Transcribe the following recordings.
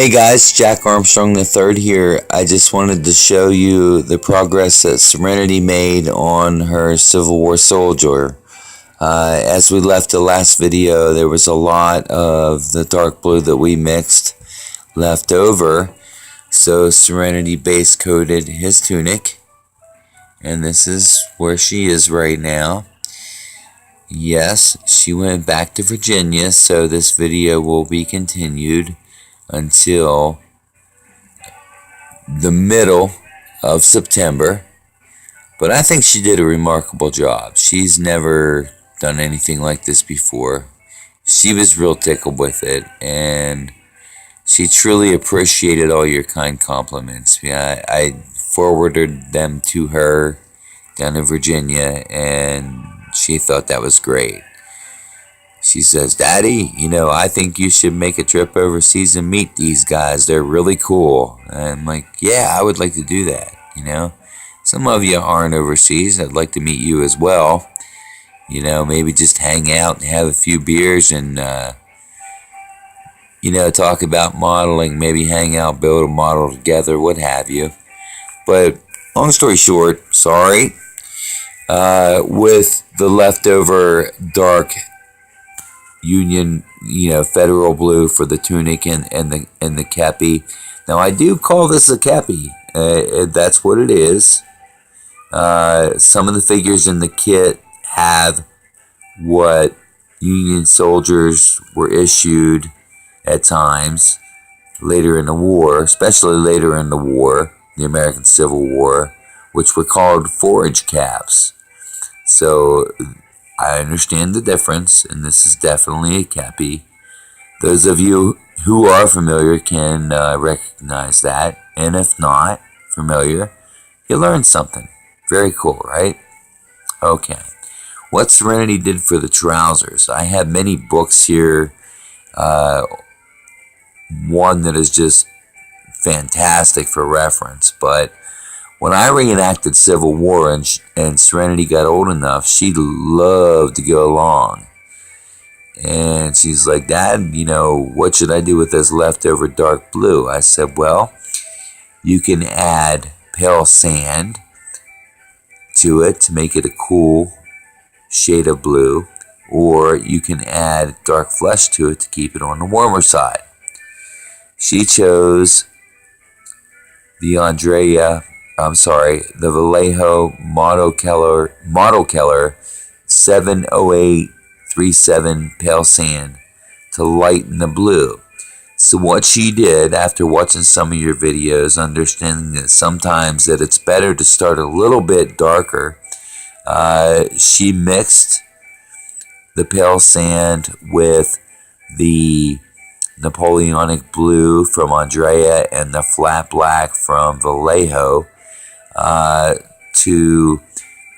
Hey guys, Jack Armstrong III here. I just wanted to show you the progress that Serenity made on her Civil War soldier. As we left the last video, there was a lot of the dark blue that we mixed left over. So Serenity base coated his tunic. And this is where she is right now. Yes, she went back to Virginia, so this video will be continued until the middle of September. But I think she did a remarkable job. She's never done anything like this before. She was real tickled with it, and she truly appreciated all your kind compliments. Yeah, I forwarded them to her down in Virginia, and she thought that was great. She says, "Daddy, I think you should make a trip overseas and meet these guys. They're really cool." And I'm like, yeah, I would like to do that, Some of you aren't overseas. I'd like to meet you as well. Maybe just hang out and have a few beers and, talk about modeling. Maybe hang out, build a model together, what have you. But long story short, sorry. With the leftover dark Union, federal blue for the tunic and the kepi. Now I do call this a kepi. That's what it is. Some of the figures in the kit have what Union soldiers were issued at times later in the war, especially later in the war, the American Civil War, which were called forage caps. So I understand the difference, and this is definitely a kepi. Those of you who are familiar can recognize that, and if not familiar, you learned something. Very cool, right? Okay. What Serenity did for the trousers. I have many books here. One that is just fantastic for reference, but when I reenacted Civil War and Serenity got old enough, she loved to go along. And she's like, "Dad, what should I do with this leftover dark blue?" I said, well, you can add pale sand to it to make it a cool shade of blue, or you can add dark flesh to it to keep it on the warmer side. She chose the Vallejo Model Keller 70837 pale sand to lighten the blue. So what she did, after watching some of your videos, understanding that sometimes that it's better to start a little bit darker, she mixed the pale sand with the Napoleonic blue from Andrea and the flat black from Vallejo to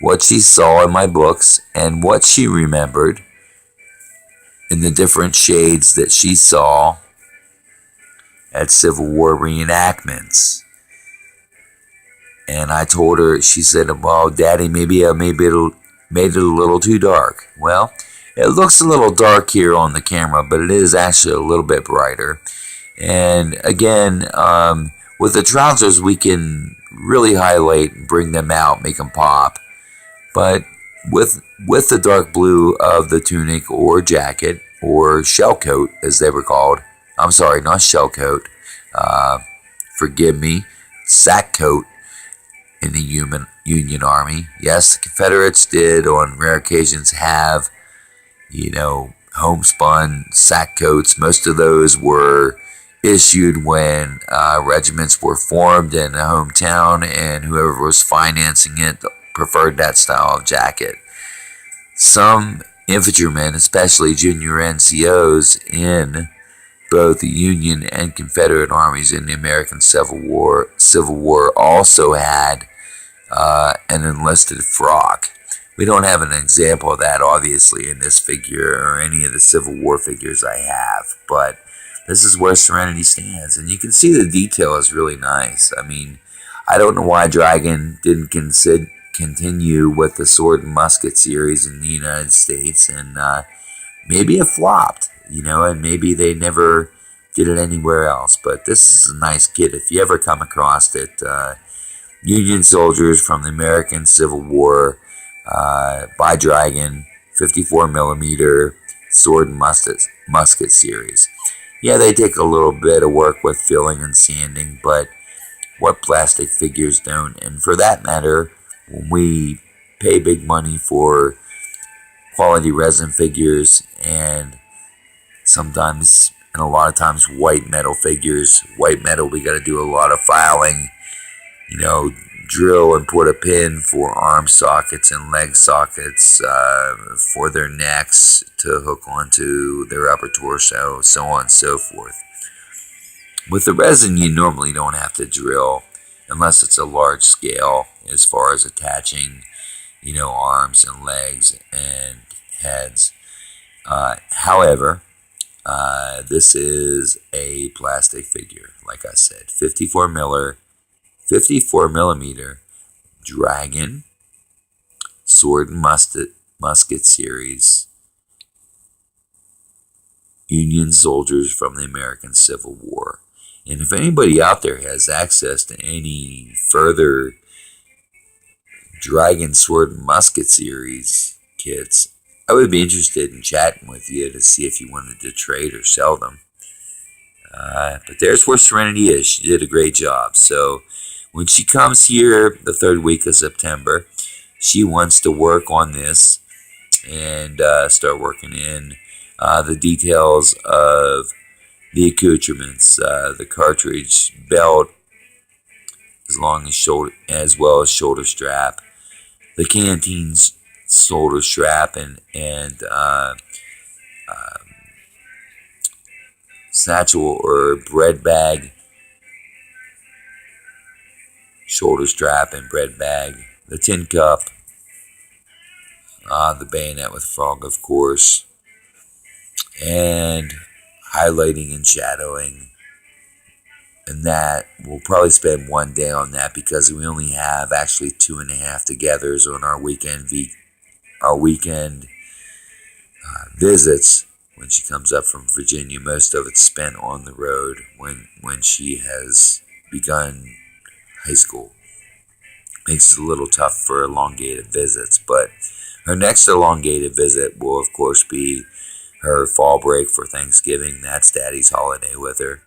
what she saw in my books and what she remembered in the different shades that she saw at Civil War reenactments. And I told her, she said, "Well, Daddy, maybe I made it a little too dark." Well, it looks a little dark here on the camera, but it is actually a little bit brighter. And again, with the trousers, we can really highlight and bring them out, make them pop. But with the dark blue of the tunic or jacket or shell coat, as they were called. I'm sorry, not shell coat. Forgive me, sack coat in the Union Army. Yes, the Confederates did on rare occasions have homespun sack coats. Most of those were issued when regiments were formed in a hometown, and whoever was financing it preferred that style of jacket. Some infantrymen, especially junior NCOs in both the Union and Confederate armies in the American Civil War, also had an enlisted frock. We don't have an example of that, obviously, in this figure or any of the Civil War figures I have, but this is where Serenity stands. And you can see the detail is really nice. I mean, I don't know why Dragon didn't continue with the Sword and Musket series in the United States, and maybe it flopped, and maybe they never get it anywhere else. But this is a nice kit if you ever come across it. Union soldiers from the American Civil War by Dragon, 54 millimeter sword and musket series. Yeah, they take a little bit of work with filling and sanding, but what plastic figures don't? And for that matter, when we pay big money for quality resin figures and sometimes and a lot of times white metal figures, white metal, we got to do a lot of filing, drill and put a pin for arm sockets and leg sockets for their necks to hook onto their upper torso, so on and so forth. With the resin, you normally don't have to drill unless it's a large scale as far as attaching, arms and legs and heads. However, this is a plastic figure, like I said, 54 millimeter Dragon sword and musket series, Union soldiers from the American Civil War. And if anybody out there has access to any further Dragon sword and musket series kits, I would be interested in chatting with you to see if you wanted to trade or sell them. But there's where Serenity is. She did a great job. So when she comes here the third week of September, she wants to work on this and start working in the details of the accoutrements, the cartridge belt, as well as shoulder strap, the canteen's shoulder strap, and satchel or bread bag, shoulder strap and bread bag, the tin cup, the bayonet with frog, of course, and highlighting and shadowing. And that we'll probably spend one day on that because we only have actually 2.5 togethers on our weekend visits when she comes up from Virginia. Most of it's spent on the road when she has begun high school. Makes it a little tough for elongated visits, but her next elongated visit will of course be her fall break for Thanksgiving. That's Daddy's holiday with her.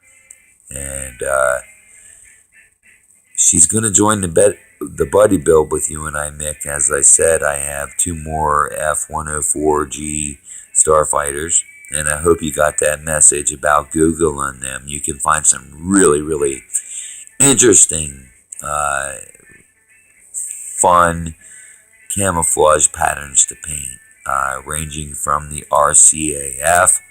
And she's going to join the buddy build with you and I, Mick. As I said, I have 2 more F-104G Starfighters, and I hope you got that message about Googling them. You can find some really, really interesting, fun camouflage patterns to paint, ranging from the RCAF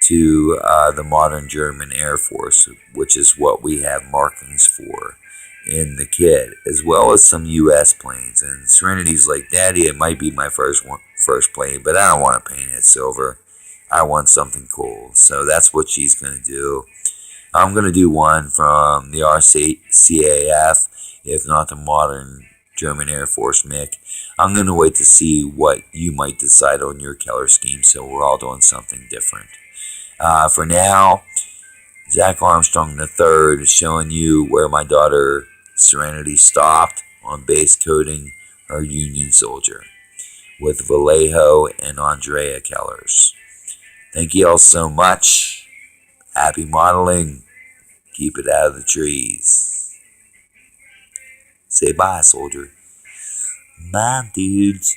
to the modern German Air Force, which is what we have markings for in the kit, as well as some U.S. planes. And Serenity's like, Daddy, it might be my first plane, but I don't want to paint it silver. I want something cool. So that's what she's going to do. I'm going to do one from the RCAF, if not the modern German Air Force, Mick. I'm going to wait to see what you might decide on your color scheme, so we're all doing something different. For now, Zach Armstrong III is showing you where my daughter Serenity stopped on base coating her Union Soldier with Vallejo and Andrea colors. Thank you all so much. Happy modeling. Keep it out of the trees. Say bye, soldier. Bye, dudes.